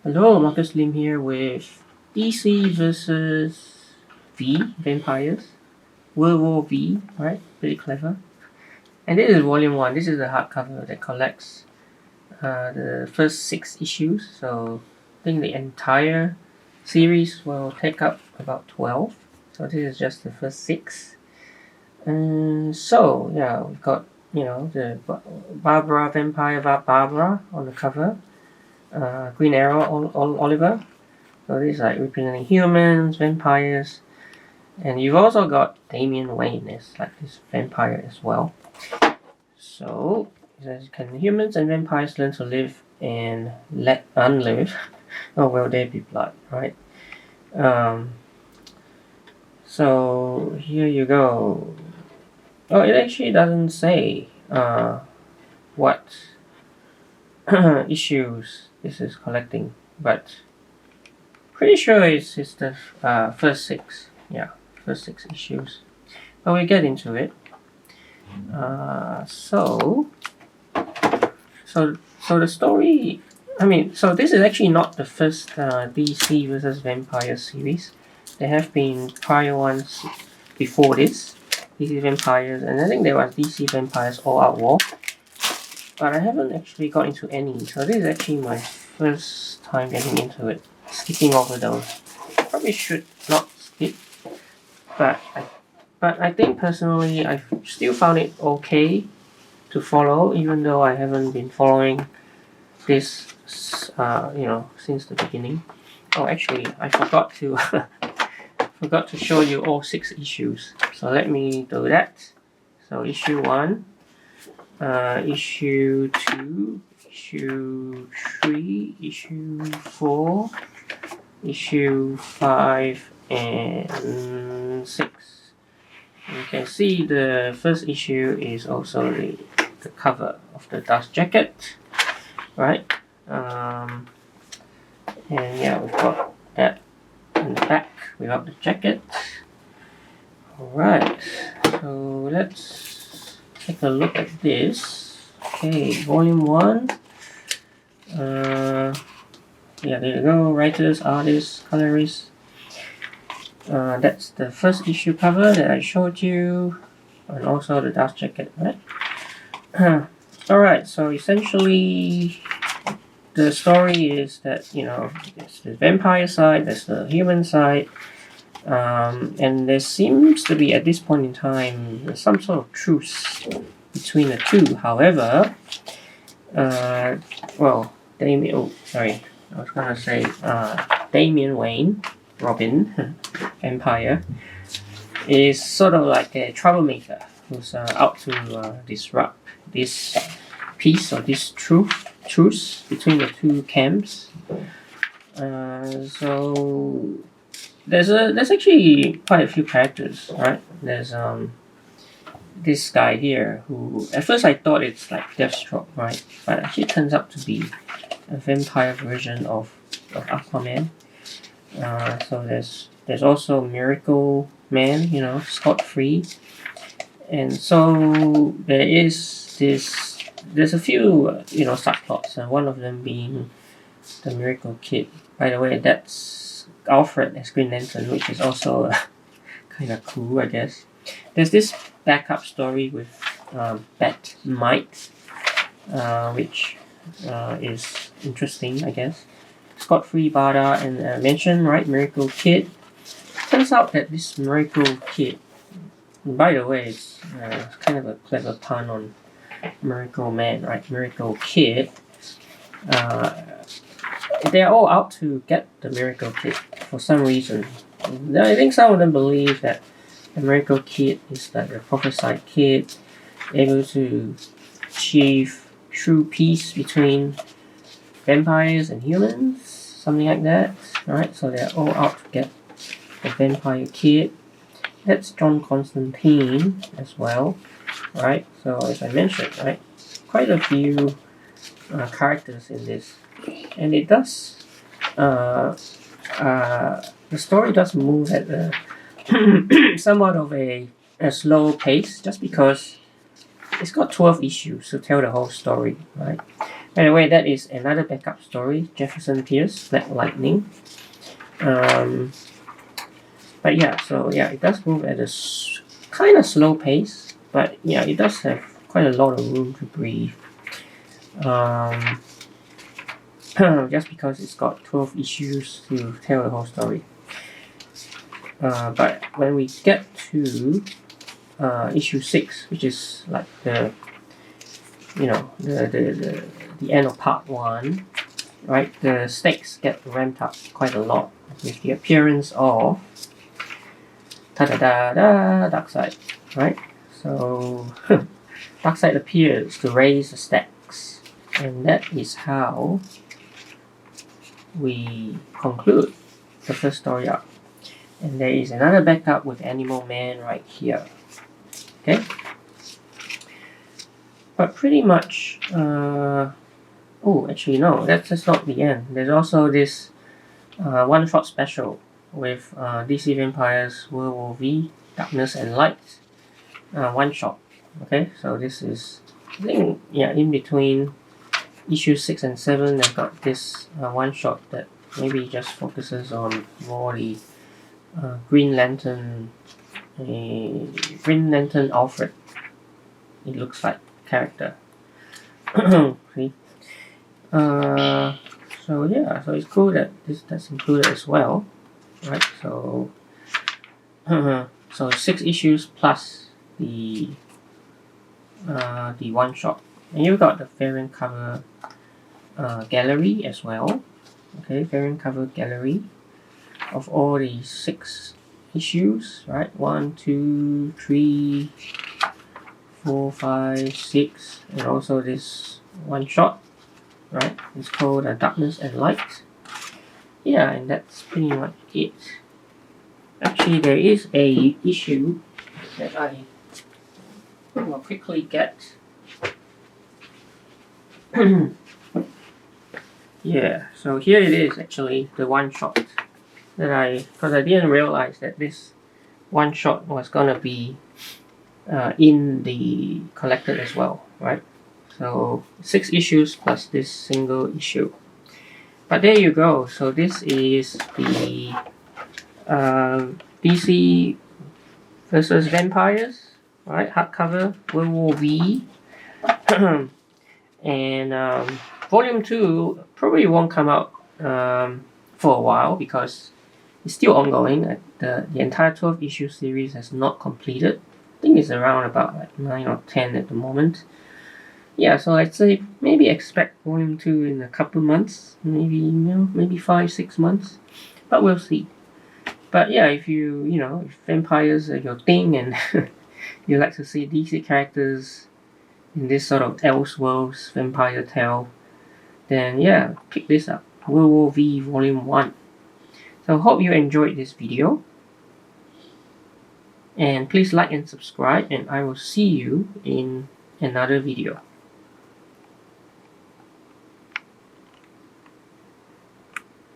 Hello, Marcus Lim here with DC versus V Vampires. World War V, right? Pretty clever. And this is Volume 1. This is the hardcover that collects the first 6 issues. So I think the entire series will take up about 12. So this is just the first 6. So yeah, we've got the Barbara Vampire Barbara on the cover. Green Arrow Oliver. So these are representing humans, vampires, and you've also got Damian Wayne as like this vampire as well. So it says, can humans and vampires learn to live and let unlive? Or will there be blood? Right. So here you go. Oh, it actually doesn't say what issues this is collecting, but pretty sure it's the first 6. Yeah, first 6 issues. But we'll get into it. So the story. So this is actually not the first DC versus Vampire series. There have been prior ones before this. DC Vampires, and I think there was DC Vampires All Out War. But I haven't actually got into any, so this is actually my first time getting into it. Skipping over those. Probably should not skip, but I think personally I've still found it okay to follow, even though I haven't been following this since the beginning. Oh, actually I forgot to show you all 6 issues, so let me do that. So issue 1, issue 2, issue 3, issue 4, issue 5, and 6. You can see the first issue is also the cover of the dust jacket, right? And yeah, we've got that in the back without the jacket. Alright, so let's take a look at this. Okay, volume 1. Yeah, there you go. Writers, artists, colorists. That's the first issue cover that I showed you, and also the dust jacket, right? Alright, so essentially the story is that, there's the vampire side, there's the human side, and there seems to be, at this point in time, some sort of truce between the two. However, Damian Wayne, Robin, Vampire, is sort of like a troublemaker who's out to disrupt this peace or this truce between the two camps. So there's actually quite a few characters, right? There's this guy here who at first I thought it's like Deathstroke, right? But actually it turns out to be a vampire version of Aquaman. So there's also Miracle Man, Scott Free, and so there's a few subplots, and one of them being the Miracle Kid. By the way, that's Alfred as Green Lantern, which is also kind of cool, I guess. There's this backup story with Bat-Mite, which is interesting, I guess. Scott Free, Bada, and I mentioned, right, Miracle Kid. Turns out that this Miracle Kid, by the way, it's kind of a clever pun on Miracle Man, right? Miracle Kid. They're all out to get the Miracle Kid for some reason. I think some of them believe that the Miracle Kid is like a prophesied kid, able to achieve true peace between vampires and humans, something like that, right? So they're all out to get the Vampire Kid. That's John Constantine as well, right? So as I mentioned, right, quite a few characters in this, and it does the story does move at a somewhat of a slow pace, just because it's got 12 issues to tell the whole story, right? Anyway, that is another backup story, Jefferson Pierce, Black Lightning. But yeah, so yeah, it does move at a kind of slow pace, but yeah, it does have quite a lot of room to breathe. Just because it's got 12 issues to tell the whole story. But when we get to issue 6, which is like the end of part 1, right? The stakes get ramped up quite a lot with the appearance of Darkseid, right? So Darkseid appears to raise the stakes, and that is how we conclude the first story arc. And there is another backup with Animal Man right here. Okay? But pretty much, oh, actually no, that's not the end. There's also this one-shot special with DC Vampires World War V, Darkness and Light, one-shot. Okay, so this is, I think, yeah, in between issue 6 and 7, they've got this one-shot that maybe just focuses on more the Green Lantern Alfred, it looks like, character. See? So yeah, so it's cool that that's included as well, right? So so 6 issues plus the one shot, and you've got the variant cover gallery as well. Okay, variant cover gallery of all the 6 issues, right? 1, 2, 3, 4, 5, 6, and also this one shot, right? It's called Darkness and Light. Yeah, and that's pretty much it. Actually, there is a issue that I will quickly get. Yeah, so here it is, actually, the one shot that because I didn't realize that this one shot was gonna be in the collected as well, right? So 6 issues plus this single issue. But there you go. So this is the DC versus Vampires, right? Hardcover, World War V. And Volume 2 probably won't come out for a while because it's still ongoing. The entire 12 issue series has not completed. I think it's around about like 9 or 10 at the moment. Yeah, so I'd say maybe expect Volume 2 in a couple months, maybe 5-6 months, but we'll see. But yeah, if if vampires are your thing and you like to see DC characters in this sort of elseworlds vampire tale, then yeah, pick this up, World War V Volume 1. So hope you enjoyed this video, and please like and subscribe, and I will see you in another video.